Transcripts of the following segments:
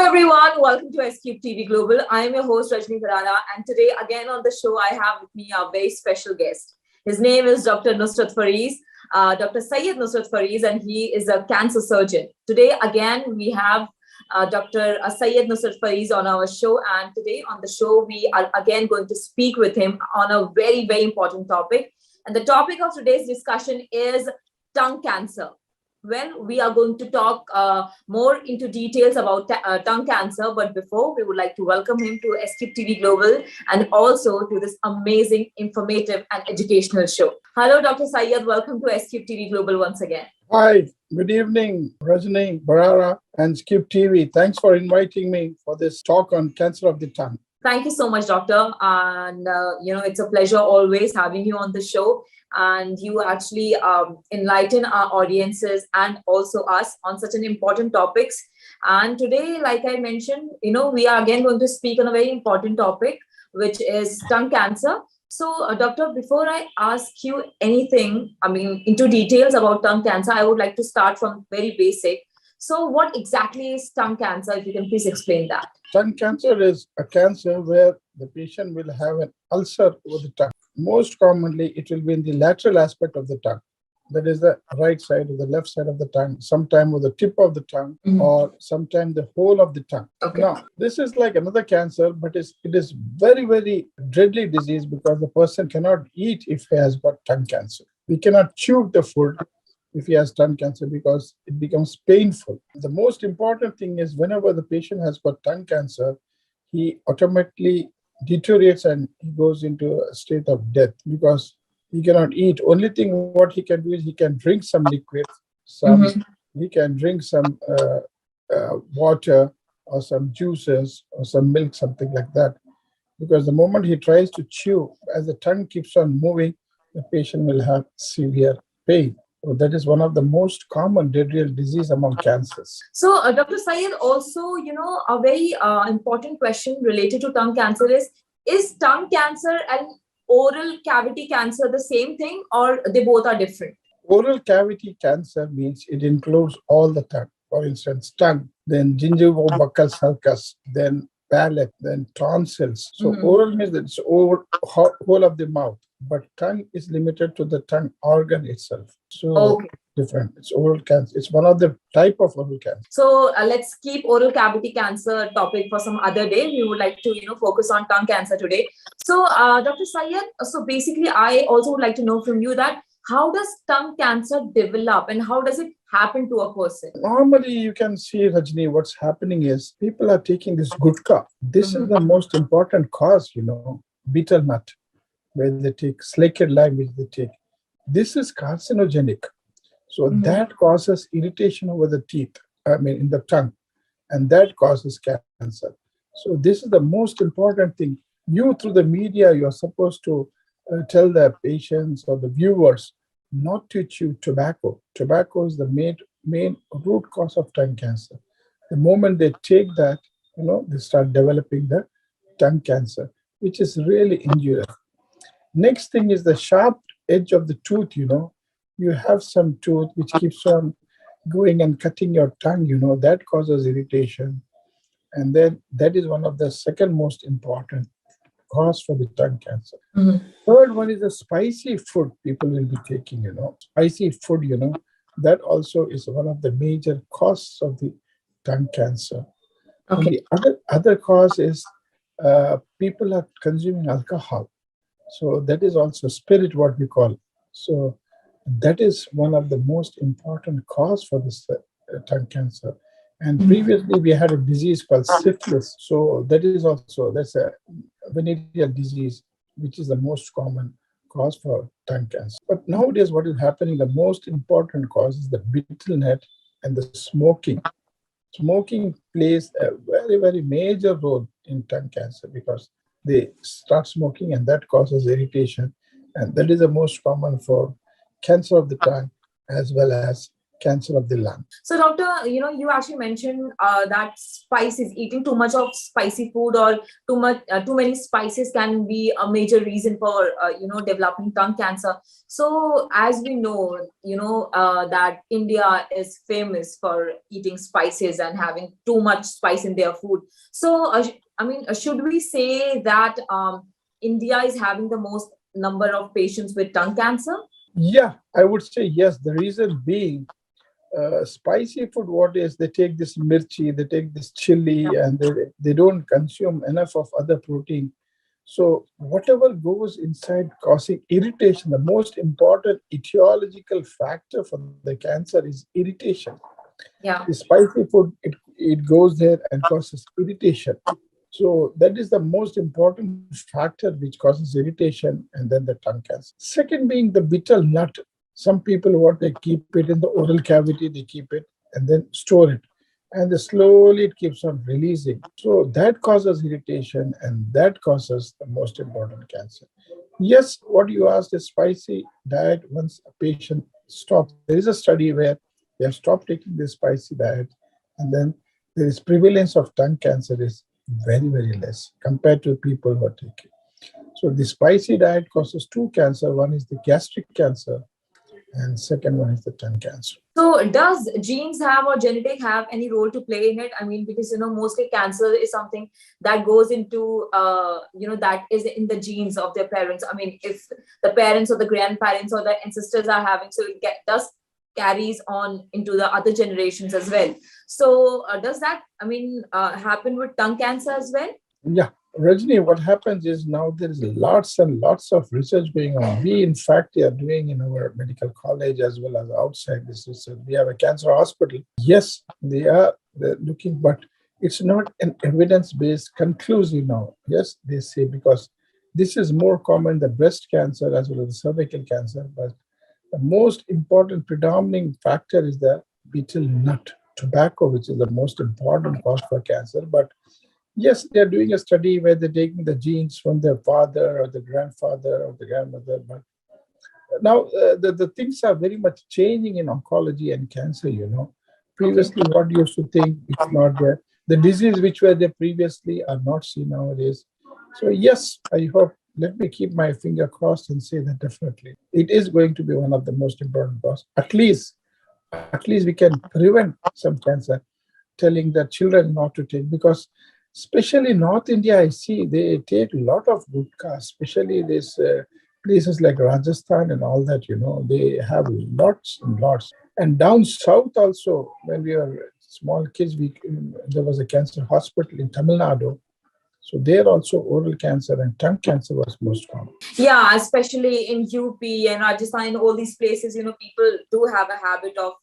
everyone, welcome to SQ TV Global. I am your host Rajni Farana, and today again on the show I have with me a very special guest. His name is Dr. Nusrath Fariz, Dr. Syed Nusrath Fariz, and he is a cancer surgeon. Today again we have Dr. Syed Nusrath Fariz on our show, and today on the show we are again going to speak with him on a very, very important topic. And the topic of today's discussion is tongue cancer. Well, we are going to talk more into details about tongue cancer. But before, we would like to welcome him to SQ TV Global and also to this amazing, informative and educational show. Hello, Dr. Syed. Welcome to SQ TV Global once again. Hi, good evening, Rajni, Barara and Skip TV. Thanks for inviting me for this talk on cancer of the tongue. Thank you so much, doctor. And, it's a pleasure always having you on the show. And you actually enlighten our audiences and also us on such an important topics. And today, like I mentioned, we are again going to speak on a very important topic, which is tongue cancer. So, doctor, before I ask you anything, into details about tongue cancer, I would like to start from very basic. So what exactly is tongue cancer? If you can please explain that. Tongue cancer is a cancer where the patient will have an ulcer over the tongue. Most commonly, it will be in the lateral aspect of the tongue. That is the right side or the left side of the tongue, sometime with the tip of the tongue, or sometime the whole of the tongue. Okay. Now, this is like another cancer, but it is very, very deadly disease because the person cannot eat if he has got tongue cancer. He cannot chew the food if he has tongue cancer because it becomes painful. The most important thing is whenever the patient has got tongue cancer, he automatically deteriorates and he goes into a state of death because he cannot eat. Only thing what he can do is he can drink some liquid, he can drink some water or some juices or some milk, something like that. Because the moment he tries to chew, as the tongue keeps on moving, the patient will have severe pain. So that is one of the most common deadly disease among cancers. So, Dr. Syed, also, a very important question related to tongue cancer is tongue cancer and oral cavity cancer the same thing or they both are different? Oral cavity cancer means it includes all the tongue. For instance, tongue, then gingivobuccal sulcus, then palate, then tonsils. So oral means that it's whole of the mouth, but tongue is limited to the tongue organ itself. So different. It's oral cancer. It's one of the type of oral cancer. So let's keep oral cavity cancer topic for some other day. We would like to, focus on tongue cancer today. So Dr. Syed, so basically I also would like to know from you that how does tongue cancer develop and how does it happen to a person? Normally, you can see, Rajni, what's happening is people are taking this gutka. This is the most important cause, betel nut, where they take slaked lime, which they take. This is carcinogenic. So that causes irritation over the teeth, in the tongue, and that causes cancer. So this is the most important thing. You, through the media, you are supposed to tell the patients or the viewers not to chew tobacco. Tobacco is the main root cause of tongue cancer. The moment they take that, they start developing the tongue cancer, which is really injurious. Next thing is the sharp edge of the tooth, You have some tooth which keeps on going and cutting your tongue, that causes irritation. And then that is one of the second most important cause for the tongue cancer. Third one is the spicy food people will be taking, Spicy food, that also is one of the major causes of the tongue cancer. Okay. And the other cause is people are consuming alcohol. So that is also spirit, what we call. So that is one of the most important cause for this tongue cancer. And previously we had a disease called syphilis. So that's a venereal disease, which is the most common cause for tongue cancer. But nowadays what is happening, the most important cause is the betel nut and the smoking. Smoking plays a very, very major role in tongue cancer because they start smoking and that causes irritation. And that is the most common for cancer of the tongue as well as cancer of the lung. So, doctor, you actually mentioned that spices, eating too much of spicy food or too many spices can be a major reason for developing tongue cancer. So, as we know, that India is famous for eating spices and having too much spice in their food. So, should we say that India is having the most number of patients with tongue cancer? Yeah, I would say yes. The reason being, spicy food, what is, they take this mirchi, they take this chili, and they don't consume enough of other protein. So whatever goes inside causing irritation, the most important etiological factor for the cancer is irritation. Yeah. The spicy food, it goes there and causes irritation. So that is the most important factor which causes irritation, and then the tongue cancer. Second being the betel nut. Some people, what, they keep it in the oral cavity, they keep it and then store it. And then slowly it keeps on releasing. So that causes irritation, and that causes the most important cancer. Yes, what you asked is spicy diet. Once a patient stops, there is a study where they have stopped taking this spicy diet, and then there is prevalence of tongue cancer is very, very less compared to people who are taking. So the spicy diet causes two cancer. One is the gastric cancer, and second one is the tongue cancer. So, does genes have or genetic have any role to play in it? I mean, because mostly cancer is something that goes into that is in the genes of their parents. I mean, if the parents or the grandparents or the ancestors are having, so does carries on into the other generations as well. So, does that happen with tongue cancer as well? Yeah, Rajni, what happens is now there is lots and lots of research going on. We, in fact, are doing in our medical college as well as outside this research. We have a cancer hospital. Yes, they're looking, but it's not an evidence-based conclusive now. Yes, they say, because this is more common the breast cancer as well as the cervical cancer. But the most important predominating factor is the betel nut, tobacco, which is the most important cause for cancer. But yes, they're doing a study where they're taking the genes from their father or the grandfather or the grandmother. But now the things are very much changing in oncology and cancer, Previously, what you used to think, it's not there. The disease which were there previously are not seen nowadays. So yes, I hope, let me keep my finger crossed and say that definitely it is going to be one of the most important causes. At least we can prevent some cancer, telling the children not to take, because especially North India, I see they take a lot of gutkhas, especially these places like Rajasthan and all that, they have lots and lots. And down south also, when we were small kids, there was a cancer hospital in Tamil Nadu. So there also oral cancer and tongue cancer was most common. Yeah, especially in UP and Rajasthan, in all these places, people do have a habit of,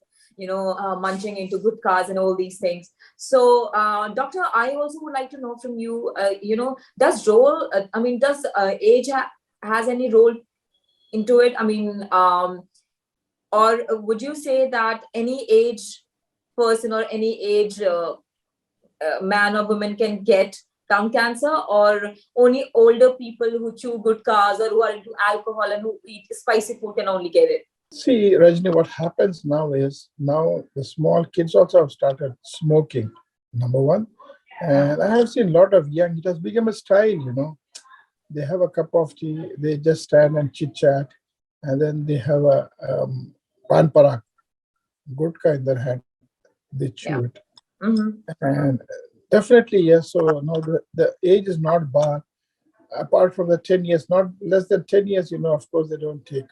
munching into good cars and all these things. So, doctor, I also would like to know from you, does age has any role into it? I mean, or would you say that any age person or any age man or woman can get tongue cancer, or only older people who chew good cars or who are into alcohol and who eat spicy food can only get it? See, Rajni, what happens now is now the small kids also have started smoking, number one. And I have seen a lot of young, it has become a style. They have a cup of tea, they just stand and chit chat, and then they have a pan parak, gutka in their hand, they chew it. Mm-hmm. And definitely, yes. So now the age is not bar. Apart from the 10 years, not less than 10 years, of course, they don't take.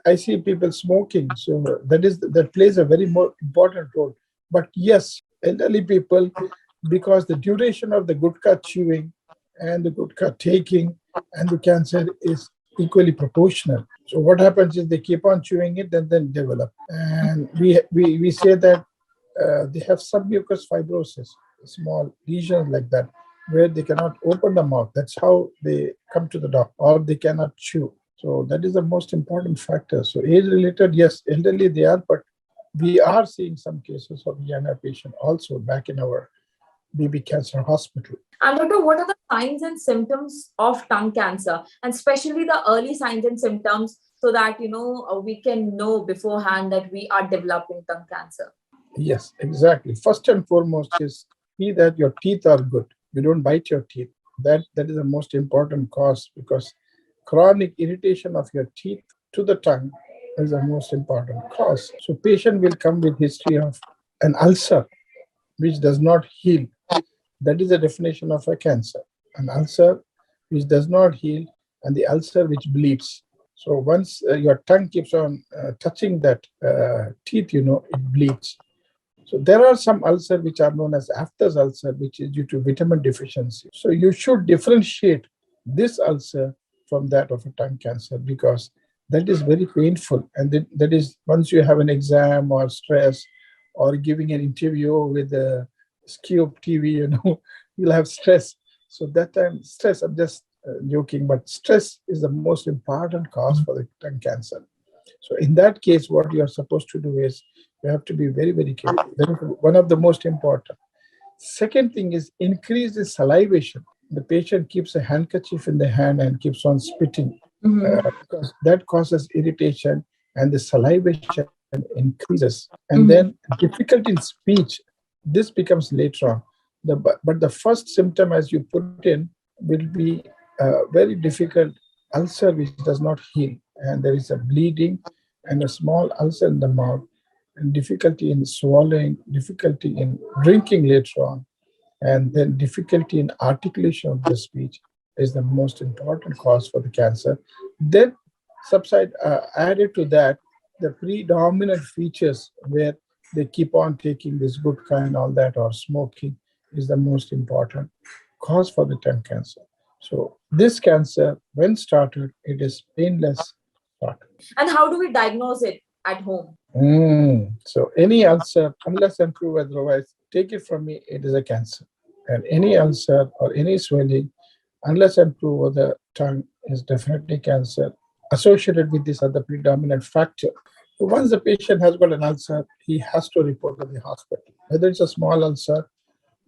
I see people smoking. So that plays a very more important role. But yes, elderly people, because the duration of the gutka chewing and the gutka taking and the cancer is equally proportional. So what happens is they keep on chewing it and then develop. And we say that they have submucous fibrosis, small lesions like that, where they cannot open the mouth. That's how they come to the doctor, or they cannot chew. So that is the most important factor. So age-related, yes, elderly they are, but we are seeing some cases of younger patient also back in our baby cancer hospital. And doctor, what are the signs and symptoms of tongue cancer, and especially the early signs and symptoms, so that we can know beforehand that we are developing tongue cancer? Yes, exactly. First and foremost is see that your teeth are good. You don't bite your teeth. That is the most important cause, because chronic irritation of your teeth to the tongue is the most important cause. So patient will come with history of an ulcer which does not heal. That is the definition of a cancer. An ulcer which does not heal, and the ulcer which bleeds. So once your tongue keeps on touching that teeth, it bleeds. So there are some ulcers which are known as aphthous ulcer, which is due to vitamin deficiency. So you should differentiate this ulcer from that of a tongue cancer, because that is very painful. And that is once you have an exam or stress or giving an interview with a Scoop TV, you'll have stress. So that time, stress, I'm just joking, but stress is the most important cause for the tongue cancer. So in that case, what you are supposed to do is you have to be very, very careful. That is one of the most important. Second thing is increase the salivation. The patient keeps a handkerchief in the hand and keeps on spitting, because that causes irritation and the salivation increases. And then difficulty in speech, this becomes later on. But the first symptom, as you put in, will be a very difficult ulcer which does not heal. And there is a bleeding and a small ulcer in the mouth, and difficulty in swallowing, difficulty in drinking later on, and then difficulty in articulation of the speech is the most important cause for the cancer. Then added to that, the predominant features where they keep on taking this gutka and all that, or smoking, is the most important cause for the tongue cancer. So this cancer, when started, it is painless start. And how do we diagnose it at home? So any ulcer, unless and prove otherwise, take it from me, it is a cancer. And any ulcer or any swelling, unless and prove of the tongue, is definitely cancer associated with this other predominant factor. So once the patient has got an ulcer, he has to report to the hospital, whether it's a small ulcer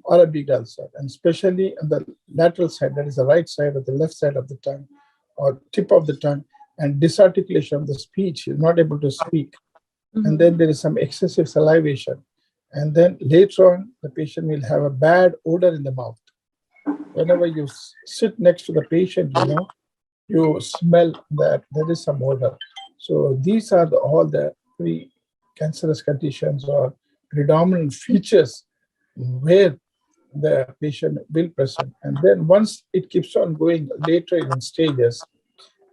or a big ulcer, and especially on the lateral side, that is the right side or the left side of the tongue or tip of the tongue, and disarticulation of the speech, is not able to speak. And then there is some excessive salivation. And then later on, the patient will have a bad odor in the mouth. Whenever you sit next to the patient, you smell that there is some odor. So these are all the pre-cancerous conditions or predominant features where the patient will present. And then once it keeps on going later in stages,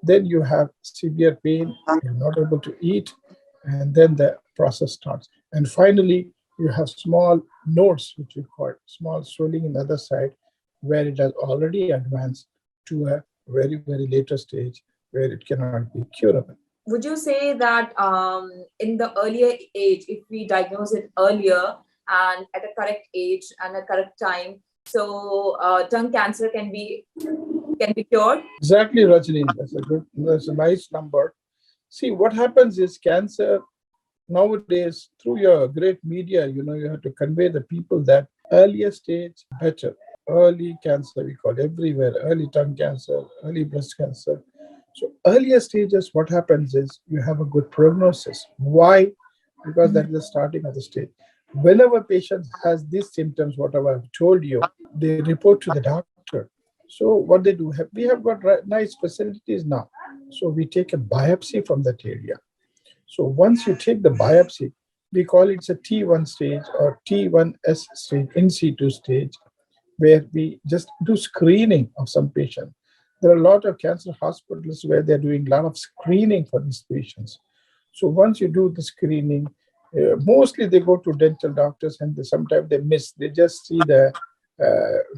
then you have severe pain, you're not able to eat, and then the process starts. And finally, you have small nodes, which we call small swelling in the other side, where it has already advanced to a very, very later stage where it cannot be curable. Would you say that in the earlier age, if we diagnose it earlier and at a correct age and a correct time, so tongue cancer can be cured? Exactly, Rajni. That's a nice number. See, what happens is cancer nowadays, through your great media, you have to convey the people that earlier stage better. Early cancer, we call everywhere, early tongue cancer, early breast cancer. So earlier stages, what happens is you have a good prognosis. Why? Because that is the starting of the stage. Whenever patient has these symptoms, whatever I've told you, they report to the doctor. So what they do, we have got nice facilities now. So we take a biopsy from that area. So once you take the biopsy, we call it a T1 stage or T1S stage, in situ stage, where we just do screening of some patient. There are a lot of cancer hospitals where they're doing a lot of screening for these patients. So once you do the screening, mostly they go to dental doctors, and sometimes they miss. They just see the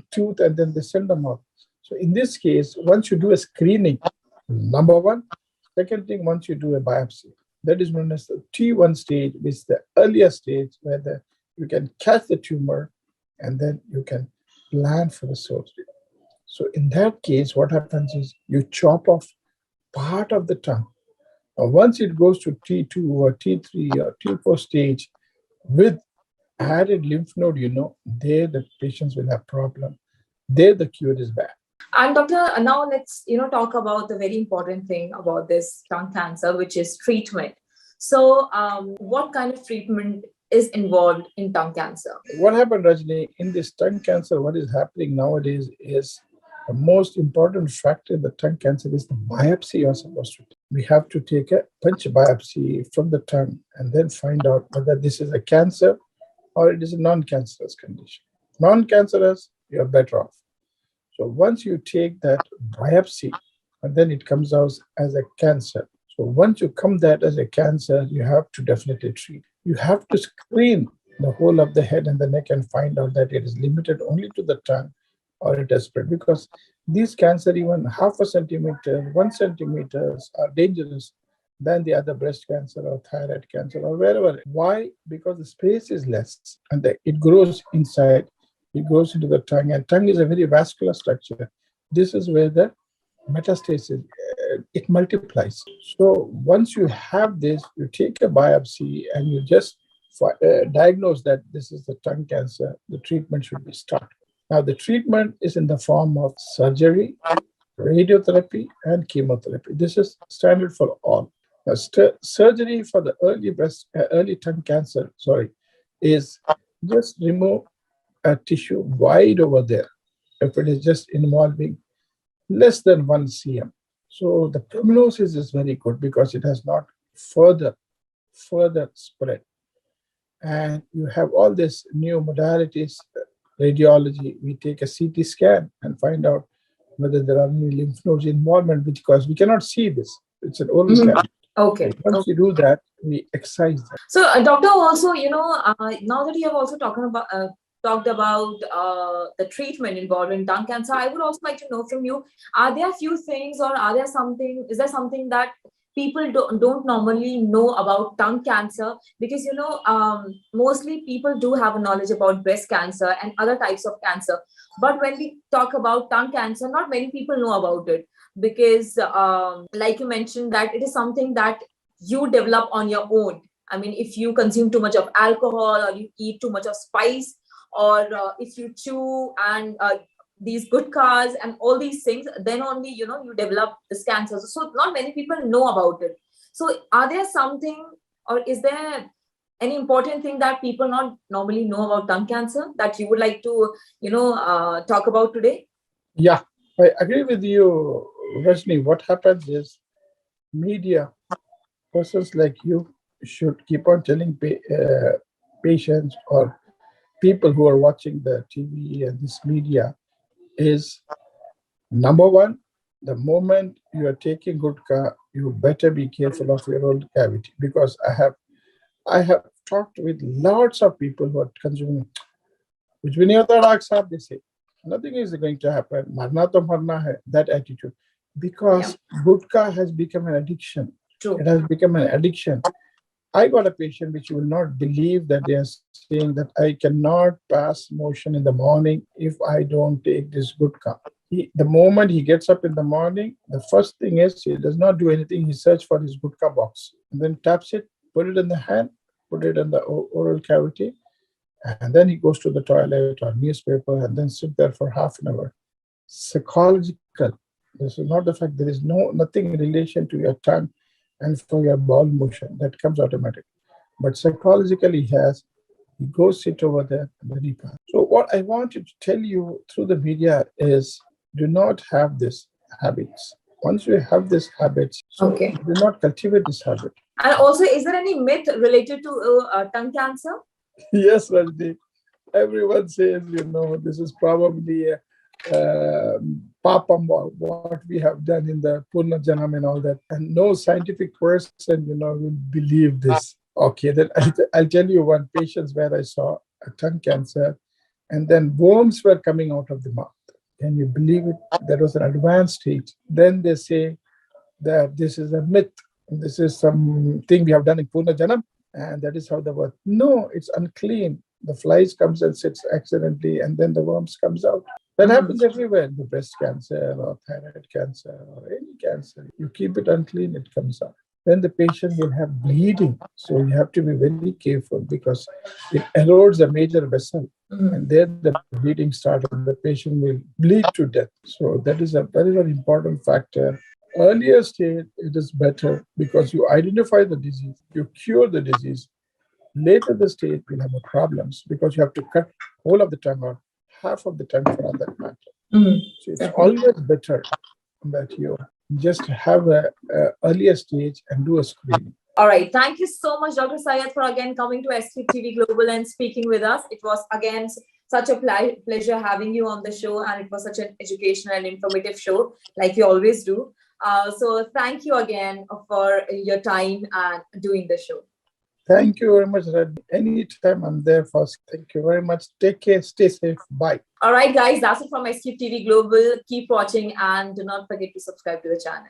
tooth and then they send them out. So in this case, once you do a screening, number one. Second thing, once you do a biopsy, that is known as the T1 stage, which is the earlier stage where you can catch the tumor and then you can plan for the surgery. So in that case, what happens is you chop off part of the tongue. Now, once it goes to T2 or T3 or T4 stage with added lymph node, there the patients will have problem. There the cure is bad. And doctor, now let's talk about the very important thing about this tongue cancer, which is treatment. So, what kind of treatment is involved in tongue cancer? What happened, Rajni, in this tongue cancer? What is happening nowadays is the most important factor in the tongue cancer is the biopsy you're supposed to take. We have to take a punch biopsy from the tongue and then find out whether this is a cancer or it is a non-cancerous condition. Non-cancerous, you're better off. So once you take that biopsy, and then it comes out as a cancer. So once you come that as a cancer, you have to definitely treat. You have to screen the whole of the head and the neck and find out that it is limited only to the tongue or it has spread. Because these cancer, even half a centimeter, 1 centimeters, are dangerous than the other breast cancer or thyroid cancer or wherever. Why? Because the space is less and it grows inside. It goes into the tongue, and tongue is a very vascular structure. This is where the metastasis, it multiplies. So once you have this, you take a biopsy and you just diagnose that this is the tongue cancer, the treatment should be started. Now, the treatment is in the form of surgery, radiotherapy, and chemotherapy. This is standard for all. Now, surgery for the early tongue cancer, is just remove a tissue wide over there if it is just involving less than 1 cm. So the prognosis is very good because it has not further spread. And you have all these new modalities, radiology. We take a CT scan and find out whether there are any lymph nodes involvement because we cannot see this. It's an oral cavity. Okay. Once you do that, we excise that. So, doctor, also, now that you have also talked about the treatment involved in tongue cancer, I would also like to know from you: are there a few things, or is there something that people don't normally know about tongue cancer? Because mostly people do have a knowledge about breast cancer and other types of cancer, but when we talk about tongue cancer, not many people know about it because, like you mentioned, that it is something that you develop on your own. I mean, if you consume too much of alcohol, or you eat too much of spice, or if you chew and these gutkhas and all these things, then only you develop this cancer. So not many people know about it. So are there something, or is there any important thing that people not normally know about tongue cancer that you would like to talk about today? Yeah, I agree with you, Rajni. What happens is media, persons like you should keep on telling patients or people who are watching the TV and this media is number one, the moment you are taking gutkhah, you better be careful of your oral cavity because I have talked with lots of people who are consuming which when you they say nothing is going to happen. Marna to marna hai, that attitude. Because gutkhah has become an addiction. True. It has become an addiction. I got a patient which you will not believe that they are saying that I cannot pass motion in the morning if I don't take this gutkhah. The moment he gets up in the morning, the first thing is he does not do anything. He searches for his gutkhah box and then taps it, put it in the hand, put it in the oral cavity, and then he goes to the toilet or newspaper and then sit there for half an hour. Psychological. This is not the fact there is nothing in relation to your tongue and for your bowel motion that comes automatic. But psychologically he goes sit over there and then he passes. So what I want to tell you through the media is do not have these habits. Once you have these habits, so Okay. do not cultivate this habit. And also, is there any myth related to tongue cancer? Yes, Rajni. Everyone says, this is probably papam, what we have done in the Purna Janam and all that. And no scientific person, will believe this. Okay, then I'll tell you one patient where I saw a tongue cancer and then worms were coming out of the mouth. Can you believe it? That was an advanced stage. Then they say that this is a myth. This is something we have done in Purna Janam, and that is how the work. No, it's unclean. The flies comes and sits accidentally, and then the worms comes out. That happens everywhere. The breast cancer or thyroid cancer or any cancer. You keep it unclean, it comes out. then the patient will have bleeding. So you have to be very careful because it erodes a major vessel. And there the bleeding starts and the patient will bleed to death. So that is a very, very important factor. Earlier stage, it is better because you identify the disease, you cure the disease. Later the stage will have problems because you have to cut whole of the tongue or half of the tongue for that matter. So it's always better that you just have a earlier stage and do a screening. All right. Thank you so much, Dr. Syed, for again coming to SQ TV Global and speaking with us. It was again such a pleasure having you on the show, and it was such an educational and informative show, like you always do. So thank you again for your time and doing the show. Thank you very much, Red. Anytime I'm there for. Thank you very much. Take care. Stay safe. Bye. All right, guys. That's it from SQ TV Global. Keep watching and do not forget to subscribe to the channel.